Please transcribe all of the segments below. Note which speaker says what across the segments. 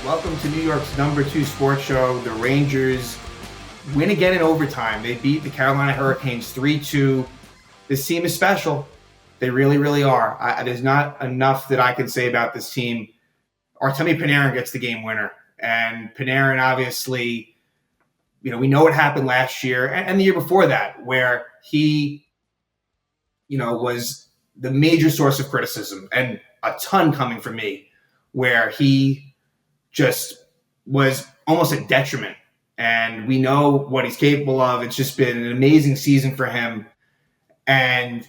Speaker 1: Welcome to New York's #2 sports show. The Rangers win again in overtime. They beat the Carolina Hurricanes 3-2. This team is special. They really, really are. There's not enough that I can say about this team. Artemi Panarin gets the game winner. And Panarin, obviously, we know what happened last year and the year before that, where he, was the major source of criticism, and a ton coming from me, where he just was almost a detriment. And we know what he's capable of. It's just been an amazing season for him. And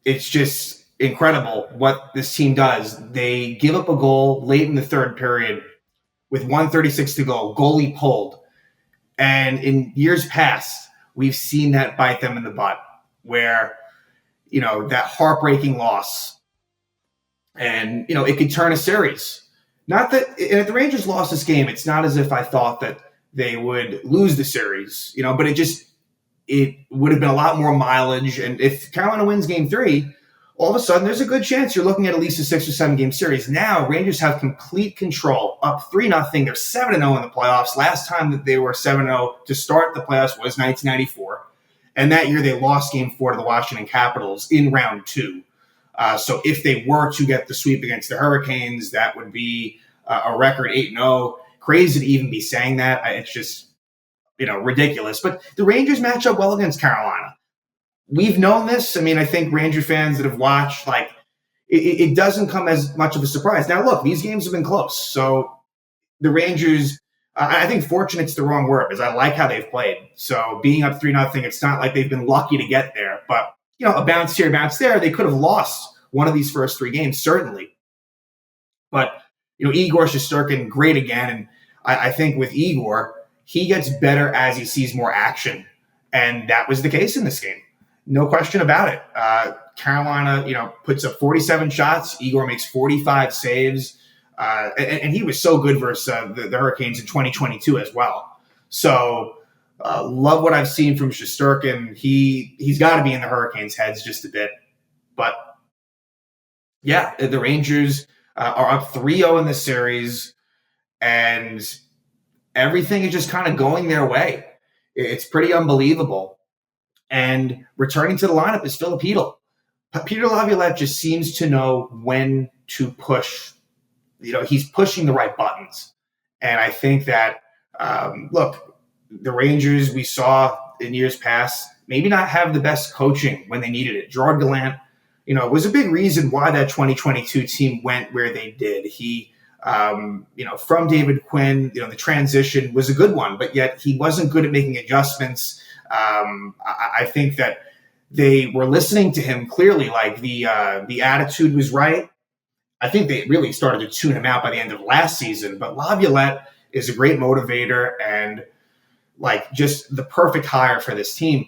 Speaker 1: it's just incredible what this team does. They give up a goal late in the third period with 1:36 to go, goalie pulled. And in years past, we've seen that bite them in the butt, where, that heartbreaking loss. And, it could turn a series. Not that, and if the Rangers lost this game, it's not as if I thought that they would lose the series, but it would have been a lot more mileage. And if Carolina wins game 3, all of a sudden there's a good chance you're looking at least a 6 or 7 game series. Now Rangers have complete control, up 3-0. They're 7-0 in the playoffs. Last time that they were 7-0 to start the playoffs was 1994. And that year they lost game 4 to the Washington Capitals in round 2. So if they were to get the sweep against the Hurricanes, that would be a record 8-0. Crazy to even be saying that. It's just, ridiculous. But the Rangers match up well against Carolina. We've known this. I think Ranger fans that have watched, it doesn't come as much of a surprise. Now, look, these games have been close. So the Rangers, I think fortunate's the wrong word, because I like how they've played. So being up 3-0, it's not like they've been lucky to get there. But, a bounce here, bounce there. They could have lost one of these first 3 games, certainly. But, Igor Shesterkin, great again. And I think with Igor, he gets better as he sees more action. And that was the case in this game. No question about it. Carolina, puts up 47 shots. Igor makes 45 saves. And he was so good versus the Hurricanes in 2022 as well. So love what I've seen from Shesterkin. He's got to be in the Hurricanes' heads just a bit. But, yeah, the Rangers are up 3-0 in this series. And everything is just kind of going their way. It's pretty unbelievable. And returning to the lineup is Filip Chytil. Peter Laviolette just seems to know when to push. He's pushing the right buttons. And I think that, look, the Rangers we saw in years past maybe not have the best coaching when they needed it. Gerard Gallant, was a big reason why that 2022 team went where they did. He, from David Quinn, the transition was a good one, but yet he wasn't good at making adjustments. I think that they were listening to him clearly, the attitude was right. I think they really started to tune him out by the end of last season, but Laviolette is a great motivator and just the perfect hire for this team.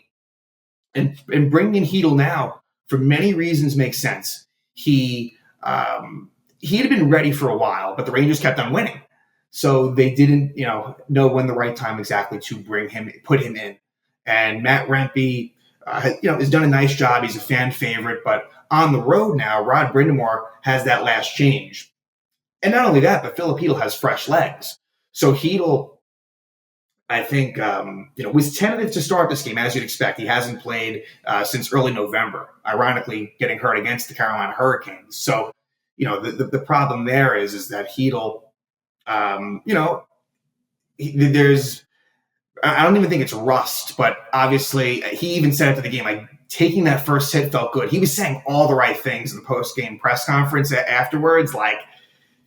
Speaker 1: And bringing in Chytil now, for many reasons, makes sense. He had been ready for a while, but the Rangers kept on winning. So they didn't, know when the right time exactly to put him in. And Matt Rempe, has done a nice job. He's a fan favorite, but on the road now, Rod Brind'Amour has that last change. And not only that, but Filip Chytil has fresh legs. So Chytil, I think, was tentative to start this game, as you'd expect. He hasn't played since early November, ironically getting hurt against the Carolina Hurricanes. So, the problem there is that Chytil, there's, I don't even think it's rust, but obviously he even said after the game, taking that first hit felt good. He was saying all the right things in the post-game press conference afterwards,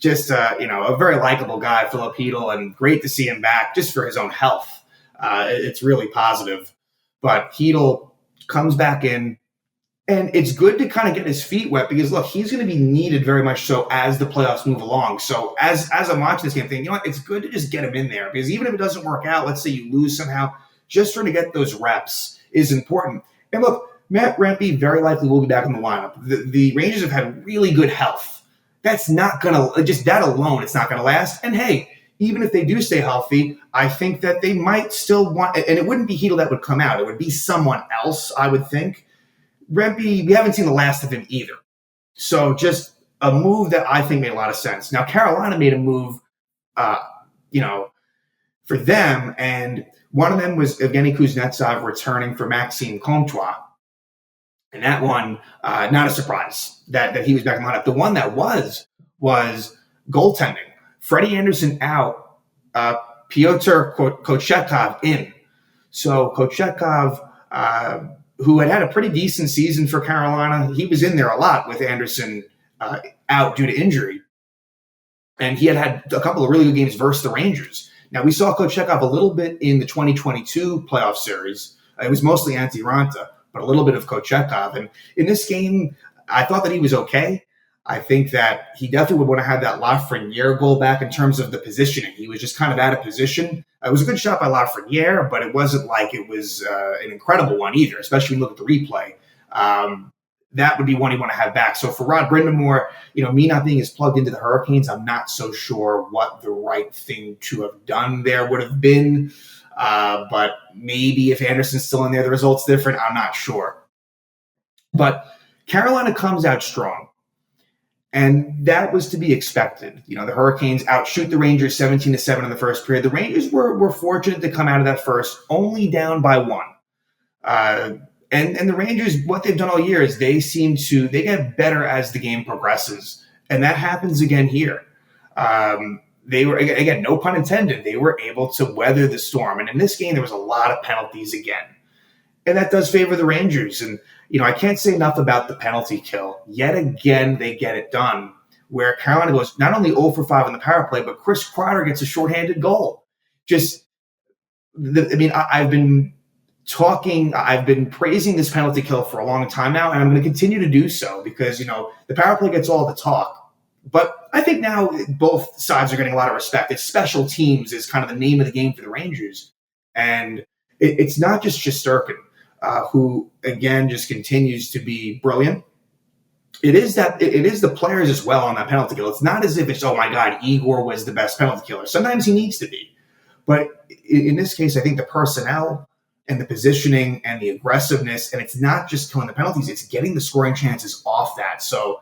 Speaker 1: just, a very likable guy, Filip Chytil, and great to see him back just for his own health. It's really positive. But Chytil comes back in, and it's good to kind of get his feet wet because, look, he's going to be needed very much so as the playoffs move along. So as I'm watching this game, thinking, it's good to just get him in there because even if it doesn't work out, let's say you lose somehow, just trying to get those reps is important. And look, Matt Rempe very likely will be back in the lineup. The Rangers have had really good health. That's not going to, just that alone, it's not going to last. And hey, even if they do stay healthy, I think that they might still want, and it wouldn't be Chytil that would come out. It would be someone else, I would think. Rempe, we haven't seen the last of him either. So just a move that I think made a lot of sense. Now, Carolina made a move uh, you know, for them. And one of them was Evgeny Kuznetsov returning for Maxime Comtois. And that one, not a surprise that he was back in the lineup. The one that was goaltending. Freddie Anderson out, Pyotr Kochetkov in. So Kochetkov, who had a pretty decent season for Carolina, he was in there a lot with Anderson out due to injury. And he had a couple of really good games versus the Rangers. Now, we saw Kochetkov a little bit in the 2022 playoff series. It was mostly Antti Ranta, but a little bit of Kochetkov. And in this game, I thought that he was okay. I think that he definitely would want to have that Lafreniere goal back in terms of the positioning. He was just kind of out of position. It was a good shot by Lafreniere, but it wasn't like it was an incredible one either, especially when you look at the replay. That would be one you want to have back. So for Rod Brind'Amour, me not being as plugged into the Hurricanes, I'm not so sure what the right thing to have done there would have been. But maybe if Anderson's still in there, the result's different. I'm not sure. But Carolina comes out strong. And that was to be expected. The Hurricanes outshoot the Rangers 17-7 in the first period. The Rangers were fortunate to come out of that first, only down by one. And the Rangers, what they've done all year is they get better as the game progresses. And that happens again here. They were, again, no pun intended, they were able to weather the storm. And in this game, there was a lot of penalties again. And that does favor the Rangers. And, I can't say enough about the penalty kill. Yet again, they get it done. Where Carolina goes not only 0 for 5 on the power play, but Chris Kreider gets a shorthanded goal. I've been praising this penalty kill for a long time now, and I'm going to continue to do so because, the power play gets all the talk. But I think now both sides are getting a lot of respect. It's special teams is kind of the name of the game for the Rangers. And it's not just Shesterkin, who, again, just continues to be brilliant. It is the players as well on that penalty kill. It's not as if it's, oh, my God, Igor was the best penalty killer. Sometimes he needs to be. But in this case, I think the personnel and the positioning and the aggressiveness, and it's not just killing the penalties, it's getting the scoring chances off that. So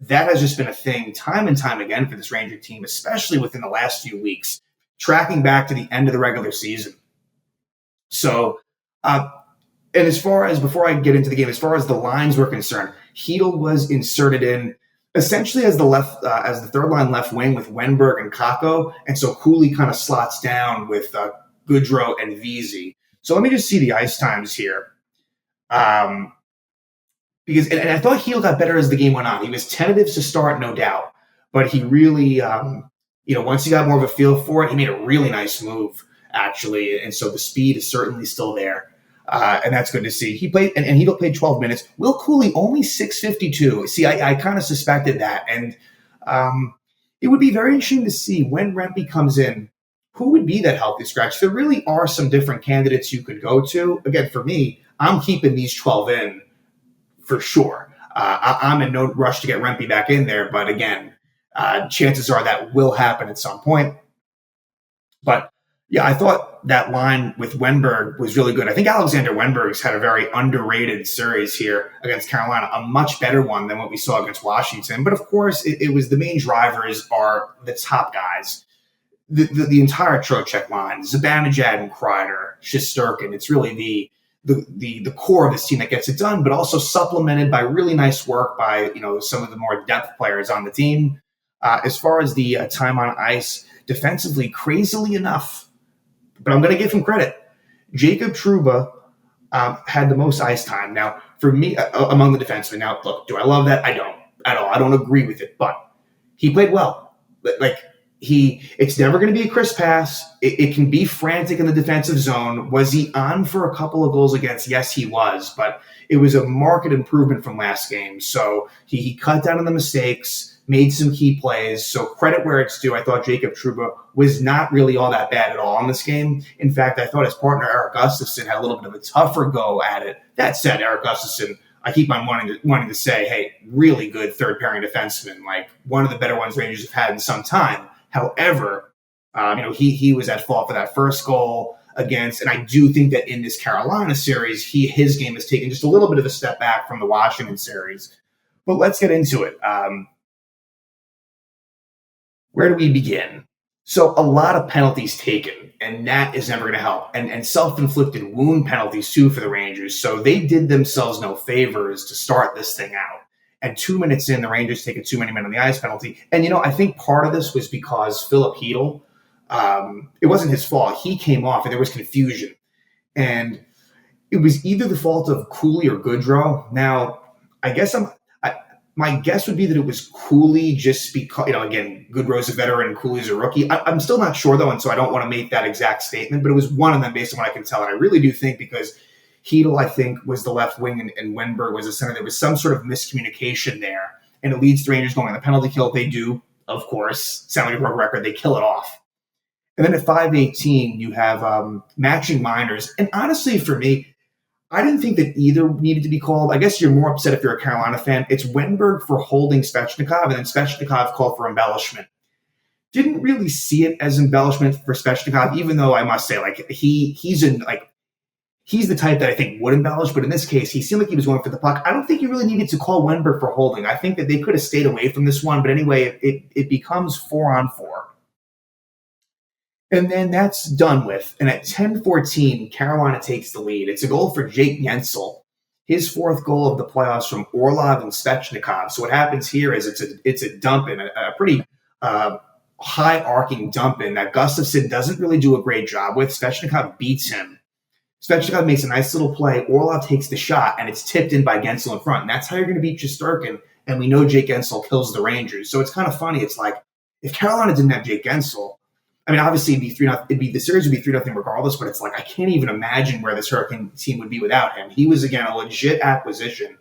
Speaker 1: that has just been a thing time and time again for this Ranger team, especially within the last few weeks, tracking back to the end of the regular season. So, and before I get into the game, as far as the lines were concerned, Chytil was inserted in essentially as the third line left wing with Wenberg and Kakko, and so Cooley kind of slots down with Goodrow and Vesey. So let me just see the ice times here. Because I thought Chytil got better as the game went on. He was tentative to start, no doubt. But he really, once he got more of a feel for it, he made a really nice move, actually. And so the speed is certainly still there. And that's good to see. He played, and Chytil played 12 minutes. Will Cooley, only 652. See, I kind of suspected that. And it would be very interesting to see when Rempe comes in, who would be that healthy scratch. There really are some different candidates you could go to. Again, for me, I'm keeping these 12 in for sure. I'm in no rush to get Rempe back in there. But again, chances are that will happen at some point. But yeah, I thought that line with Wenberg was really good. I think Alexander Wenberg's had a very underrated series here against Carolina, a much better one than what we saw against Washington. But of course, it was the main drivers are the top guys. The entire Trocheck line, Zibanejad and Kreider, Shesterkin. It's really the core of this team that gets it done, but also supplemented by really nice work by some of the more depth players on the team. As far as the time on ice, defensively, crazily enough, but I'm going to give him credit. Jacob Trouba had the most ice time. Now, for me, among the defensemen. Now, look, do I love that? I don't at all. I don't agree with it, but he played well. It's never going to be a crisp pass. It can be frantic in the defensive zone. Was he on for a couple of goals against? Yes, he was, but it was a marked improvement from last game. So he cut down on the mistakes, made some key plays. So credit where it's due. I thought Jacob Trouba was not really all that bad at all in this game. In fact, I thought his partner, Eric Gustafsson, had a little bit of a tougher go at it. That said, Eric Gustafsson, I keep on wanting to say, hey, really good third pairing defenseman, like one of the better ones Rangers have had in some time. However, he was at fault for that first goal against, and I do think that in this Carolina series, his game has taken just a little bit of a step back from the Washington series. But let's get into it. Where do we begin? So a lot of penalties taken, and that is never going to help. And self-inflicted wound penalties too for the Rangers. So they did themselves no favors to start this thing out. And 2 minutes in, the Rangers take a too many men on the ice penalty. And I think part of this was because Filip Chytil, it wasn't his fault. He came off, and there was confusion. And it was either the fault of Cooley or Goodrow. Now, I guess my guess would be that it was Cooley, just because, again, Goodrow's a veteran and Cooley's a rookie. I'm still not sure, though, and so I don't want to make that exact statement, but it was one of them based on what I can tell. And I really do think because Chytil, I think, was the left wing and Wenberg was the center, there was some sort of miscommunication there, and it leads to Rangers going on the penalty kill. They do, of course, sound like a broken record, they kill it off. And then at 5:18, you have matching minors. And honestly, for me, I didn't think that either needed to be called. I guess you're more upset if you're a Carolina fan. It's Wenberg for holding Svechnikov, and then Svechnikov called for embellishment. Didn't really see it as embellishment for Svechnikov, even though I must say, he's the type that I think would embellish. But in this case, he seemed like he was going for the puck. I don't think you really needed to call Wenberg for holding. I think that they could have stayed away from this one. But anyway, it becomes 4-on-4. And then that's done with. And at 10:14, Carolina takes the lead. It's a goal for Jake Guentzel, his fourth goal of the playoffs from Orlov and Svechnikov. So what happens here is it's a dump in, a pretty high arcing dump in that Gustafsson doesn't really do a great job with. Svechnikov beats him. Svechnikov makes a nice little play. Orlov takes the shot, and it's tipped in by Guentzel in front. And that's how you're going to beat Shesterkin. And we know Jake Guentzel kills the Rangers. So it's kind of funny. It's like, if Carolina didn't have Jake Guentzel, I mean, obviously it'd be 3-0. The series would be 3-0 regardless, but it's like I can't even imagine where this Hurricane team would be without him. He was, again, a legit acquisition,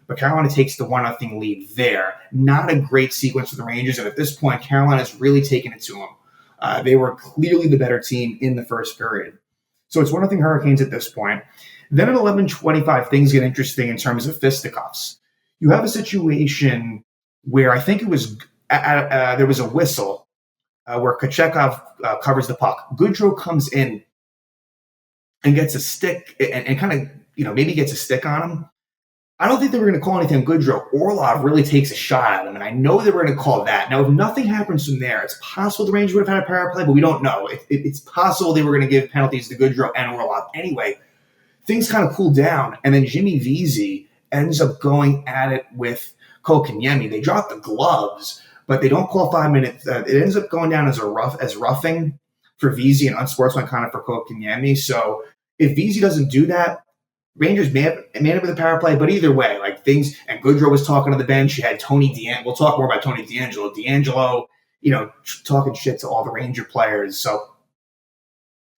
Speaker 1: but Carolina takes the 1-0 lead there. Not a great sequence for the Rangers, and at this point, Carolina's really taken it to them. They were clearly the better team in the first period. So it's 1-0 Hurricanes at this point. Then at 11:25, things get interesting in terms of fisticuffs. You have a situation where I think it was there was a whistle. Where Kochekov covers the puck. Goodrow comes in and gets a stick and kind of, maybe gets a stick on him. I don't think they were going to call anything on Goodrow. Orlov really takes a shot at him, and I know they were going to call that. Now, if nothing happens from there, it's possible the Rangers would have had a power play, but we don't know. It's possible they were going to give penalties to Goodrow and Orlov. Anyway, things kind of cooled down, and then Jimmy Vesey ends up going at it with Kotkaniemi. They drop the gloves, but they don't call 5 minutes. It ends up going down as roughing for Vesey and unsportsmanlike conduct for Kotkaniemi. So if Vesey doesn't do that, Rangers may have it with a power play. But either way, things. And Goodrow was talking to the bench. You had Tony DeAngelo. We'll talk more about Tony DeAngelo. DeAngelo, talking shit to all the Ranger players. So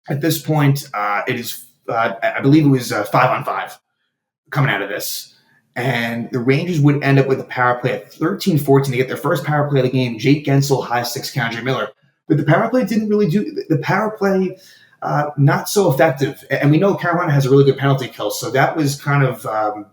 Speaker 1: at this point, it is. I believe it was 5-on-5 coming out of this. And the Rangers would end up with a power play at 13:14 to get their first power play of the game. Jake Guentzel, high six, Kendrick Miller. But the power play didn't really do – the power play, not so effective. And we know Carolina has a really good penalty kill, so that was kind of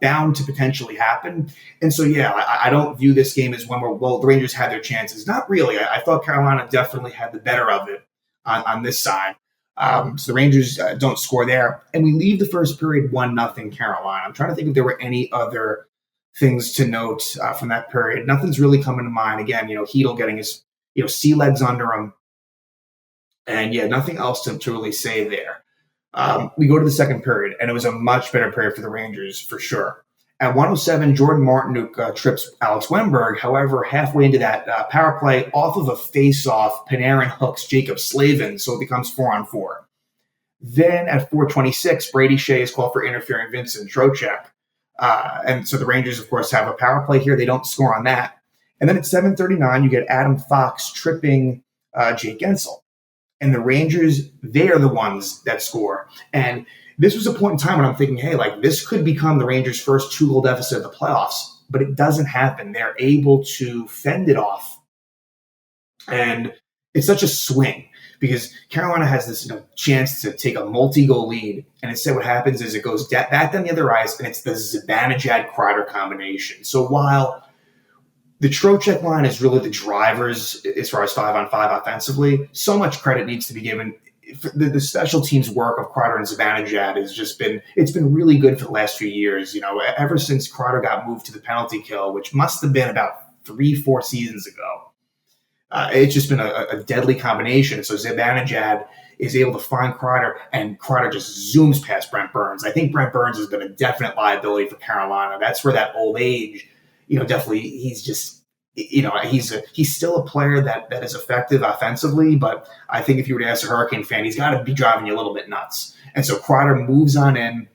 Speaker 1: bound to potentially happen. And so, yeah, I don't view this game as one where, the Rangers had their chances. Not really. I thought Carolina definitely had the better of it on this side. So the Rangers don't score there. And we leave the first period 1-0 Carolina. I'm trying to think if there were any other things to note from that period. Nothing's really coming to mind. Again, Chytil getting his, sea legs under him. And, nothing else to really say there. We go to the second period, and it was a much better period for the Rangers, for sure. At 1:07, Jordan Martinook trips Alex Wenberg. However, halfway into that power play, off of a face-off, Panarin hooks Jacob Slavin, so it becomes 4-on-4. Then at 4:26, Brady Shea is called for interfering Vincent Trocheck. And so the Rangers, of course, have a power play here. They don't score on that. And then at 7:39, you get Adam Fox tripping Jake Guentzel. And the Rangers, they are the ones that score. And this was a point in time when I'm thinking, hey, this could become the Rangers' first 2-goal deficit of the playoffs. But it doesn't happen. They're able to fend it off. And it's such a swing because Carolina has this chance to take a multi-goal lead. And instead what happens is it goes back down the other ice, and it's the Zibanejad-Kreider combination. So while the Trocheck line is really the drivers as far as 5-on-5 offensively, so much credit needs to be given. The special teams work of Kreider and Zibanejad has just been really good for the last few years. Ever since Kreider got moved to the penalty kill, which must have been about 3-4 seasons ago. It's just been a deadly combination. So Zibanejad is able to find Kreider, and Kreider just zooms past Brent Burns. I think Brent Burns has been a definite liability for Carolina. That's where that old age, definitely he's just, he's still a player that is effective offensively, but I think if you were to ask a Hurricane fan, he's got to be driving you a little bit nuts. And so Kreider moves on in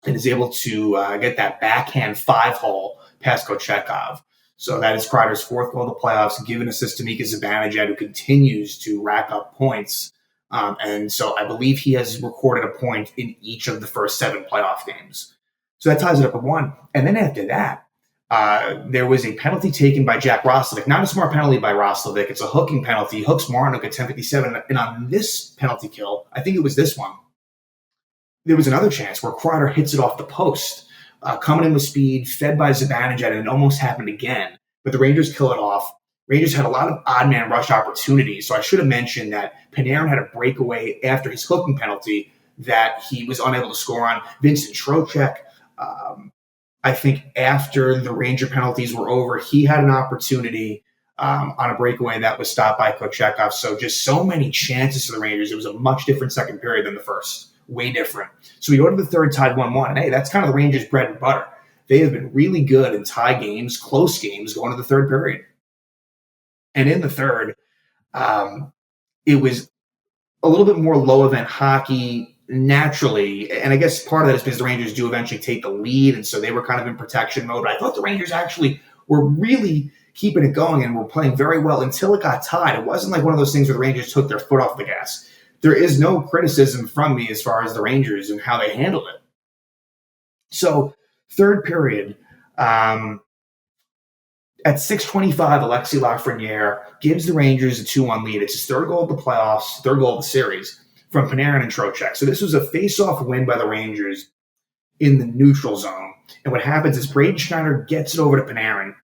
Speaker 1: and is able to get that backhand 5-hole past Kochetkov. So that is Kreider's 4th goal of the playoffs, giving assist to Mika Zibanejad, who continues to rack up points. And so I believe he has recorded a point in each of the first 7 playoff games. So that ties it up at 1. And then after that, there was a penalty taken by Jack Roslovic. Not a smart penalty by Roslovic. It's a hooking penalty. He hooks Martinook at 10:57. And on this penalty kill, I think it was this one, there was another chance where Kreider hits it off the post, coming in with speed, fed by Zibanejad, and it almost happened again. But the Rangers kill it off. Rangers had a lot of odd man rush opportunities. So I should have mentioned that Panarin had a breakaway after his hooking penalty that he was unable to score on. Vincent Trocheck, I think after the Ranger penalties were over, he had an opportunity on a breakaway that was stopped by Kochetkov. So just so many chances for the Rangers. It was a much different second period than the first. Way different. So we go to the third, tied 1-1. And hey, that's kind of the Rangers' bread and butter. They have been really good in tie games, close games, going to the third period. And in the third, it was a little bit more low event hockey naturally. And I guess part of that is because the Rangers do eventually take the lead. And so they were kind of in protection mode. But I thought the Rangers actually were really keeping it going and were playing very well until it got tied. It wasn't like one of those things where the Rangers took their foot off the gas. There is no criticism from me as far as the Rangers and how they handled it. So, third period, at 6:25, Alexis Lafreniere gives the Rangers a 2-1 lead. It's his 3rd goal of the playoffs, 3rd goal of the series from Panarin and Trocheck. So this was a face-off win by the Rangers in the neutral zone. And what happens is Braden Schneider gets it over to Panarin.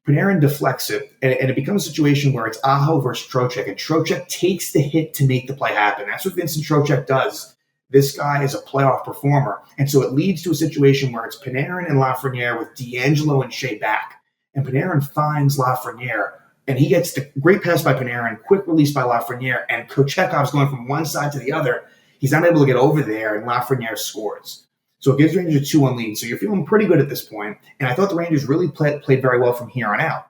Speaker 1: Panarin deflects it, and it becomes a situation where it's Aho versus Trocheck, and Trocheck takes the hit to make the play happen. That's what Vincent Trocheck does. This guy is a playoff performer, and so it leads to a situation where it's Panarin and Lafreniere with D'Angelo and Shea back, and Panarin finds Lafreniere, and he gets the great pass by Panarin, quick release by Lafreniere, and Kochekhov's going from one side to the other. He's not able to get over there, and Lafreniere scores. So it gives Rangers a 2-1 lead. So you're feeling pretty good at this point. And I thought the Rangers really played very well from here on out.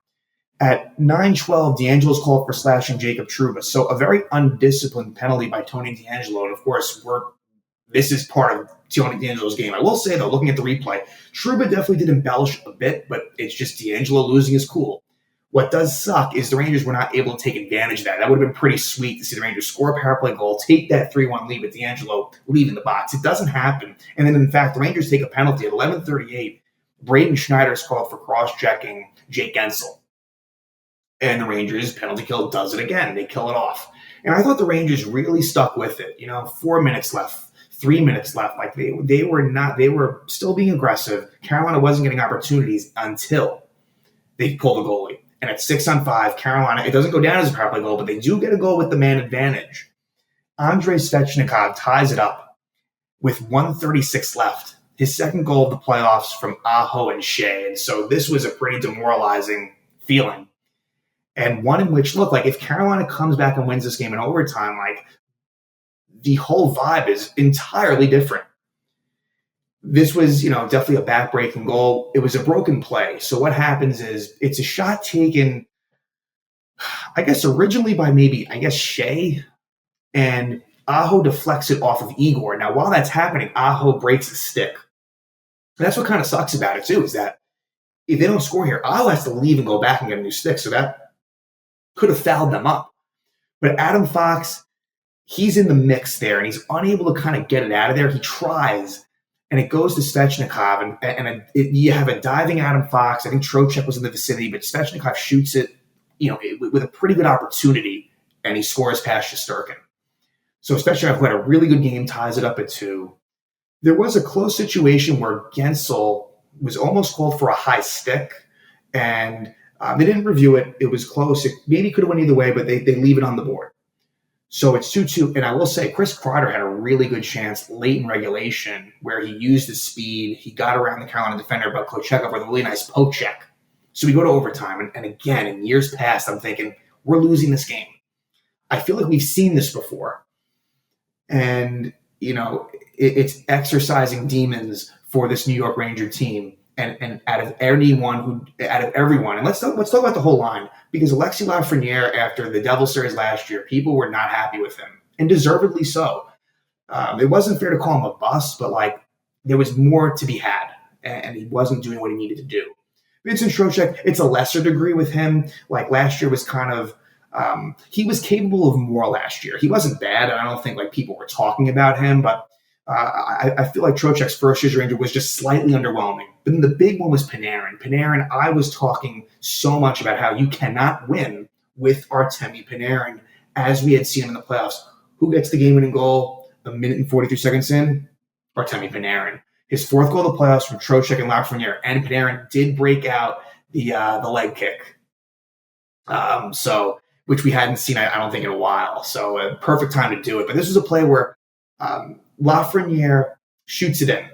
Speaker 1: At 9:12, D'Angelo's called for slashing Jacob Trouba. So a very undisciplined penalty by Tony D'Angelo. And of course, this is part of Tony D'Angelo's game. I will say, though, looking at the replay, Trouba definitely did embellish a bit, but it's just D'Angelo losing his cool. What does suck is the Rangers were not able to take advantage of that. That would have been pretty sweet to see the Rangers score a power play goal, take that 3-1 lead with D'Angelo leaving the box. It doesn't happen. And then, in fact, the Rangers take a penalty at 11:38. Braden Schneider is called for cross-checking Jake Gensel. And the Rangers penalty kill does it again. They kill it off. And I thought the Rangers really stuck with it. 4 minutes left, 3 minutes left. Like they were still being aggressive. Carolina wasn't getting opportunities until they pulled the goalie. And at 6-on-5, Carolina, it doesn't go down as a power play goal, but they do get a goal with the man advantage. Andrei Svechnikov ties it up with 1:36 left. His 2nd goal of the playoffs from Aho and Shea. And so this was a pretty demoralizing feeling. And one in which, look, like if Carolina comes back and wins this game in overtime, like the whole vibe is entirely different. This was, definitely a back-breaking goal. It was a broken play. So what happens is it's a shot taken, I guess, originally by Shea, and Aho deflects it off of Igor. Now, while that's happening, Aho breaks the stick. And that's what kind of sucks about it, too, is that if they don't score here, Aho has to leave and go back and get a new stick. So that could have fouled them up. But Adam Fox, he's in the mix there, and he's unable to kind of get it out of there. He tries, and it goes to Svechnikov, and you have a diving Adam Fox. I think Trocheck was in the vicinity, but Svechnikov shoots it, with a pretty good opportunity, and he scores past Shesterkin. So Svechnikov, who had a really good game, ties it up at 2. There was a close situation where Gensel was almost called for a high stick, and they didn't review it. It was close. It maybe could have went either way, but they leave it on the board. So it's 2-2. And I will say, Chris Kreider had a really good chance late in regulation where he used his speed. He got around the Carolina defender, but Kochetkov with a really nice poke check. So we go to overtime. And again, in years past, I'm thinking, we're losing this game. I feel like we've seen this before. And, it's exercising demons for this New York Ranger team. And out of everyone, and let's talk about the whole line, because Alexis Lafreniere, after the Devil series last year, people were not happy with him, and deservedly so. It wasn't fair to call him a bust, but there was more to be had, and he wasn't doing what he needed to do. Vincent Trocheck, it's a lesser degree with him. Like last year was kind of, he was capable of more last year. He wasn't bad, and I don't think people were talking about him, but I feel like Trocheck's first year's Ranger was just slightly underwhelming. But then the big one was Panarin. Panarin, I was talking so much about how you cannot win with Artemi Panarin, as we had seen him in the playoffs. Who gets the game-winning goal a minute and 43 seconds in? Artemi Panarin. His fourth goal of the playoffs from Trocheck and Lafreniere, and Panarin did break out the leg kick. Which we hadn't seen, I don't think, in a while. So a perfect time to do it. But this was a play where Lafreniere shoots it in,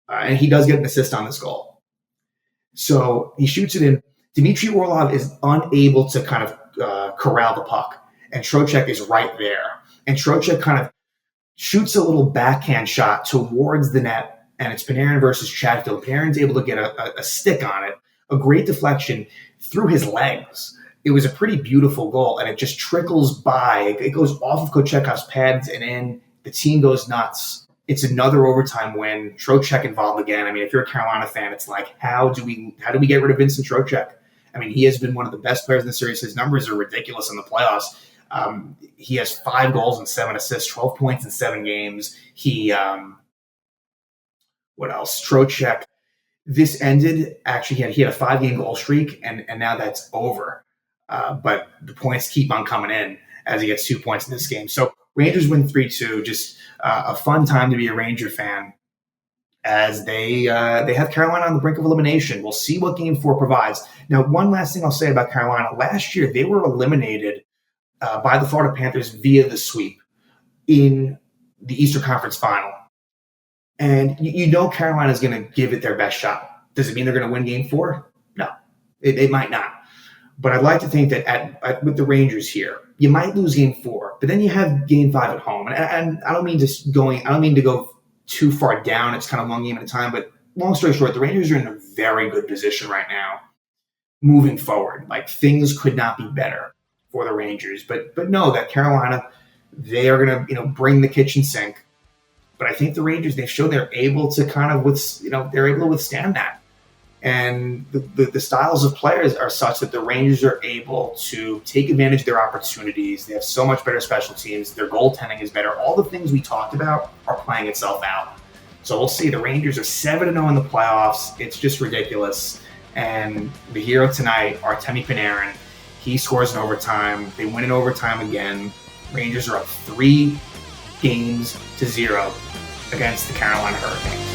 Speaker 1: and he does get an assist on this goal. So he shoots it in. Dmitry Orlov is unable to kind of corral the puck, and Trocheck is right there. And Trocheck kind of shoots a little backhand shot towards the net, and it's Panarin versus Chatfield. Panarin's able to get a stick on it, a great deflection through his legs. It was a pretty beautiful goal, and it just trickles by. It goes off of Kochekov's pads and in. The team goes nuts. It's another overtime win. Trocheck involved again. I mean, if you're a Carolina fan, it's like, how do we get rid of Vincent Trocheck? I mean, he has been one of the best players in the series. His numbers are ridiculous in the playoffs. He has 5 goals and 7 assists, 12 points in 7 games. What else? Trocheck. This ended, actually, he had a 5-game goal streak, and now that's over. But the points keep on coming in as he gets 2 points in this game. So Rangers win 3-2. Just a fun time to be a Ranger fan, as they have Carolina on the brink of elimination. We'll see what Game 4 provides. Now, one last thing I'll say about Carolina. Last year, they were eliminated by the Florida Panthers via the sweep in the Eastern Conference Final. And Carolina is going to give it their best shot. Does it mean they're going to win Game 4? No, it might not. But I'd like to think that with the Rangers here, you might lose Game 4, but then you have Game 5 at home. And I don't mean to go too far down. It's kind of one game at a time. But long story short, the Rangers are in a very good position right now, moving forward. Things could not be better for the Rangers. But know that Carolina, they are going to bring the kitchen sink. But I think the Rangers, they've shown they're able to they're able to withstand that. And the styles of players are such that the Rangers are able to take advantage of their opportunities. They have so much better special teams. Their goaltending is better. All the things we talked about are playing itself out. So we'll see. The Rangers are 7-0 in the playoffs. It's just ridiculous. And the hero tonight, Artemi Panarin, he scores in overtime. They win in overtime again. Rangers are up 3-0 against the Carolina Hurricanes.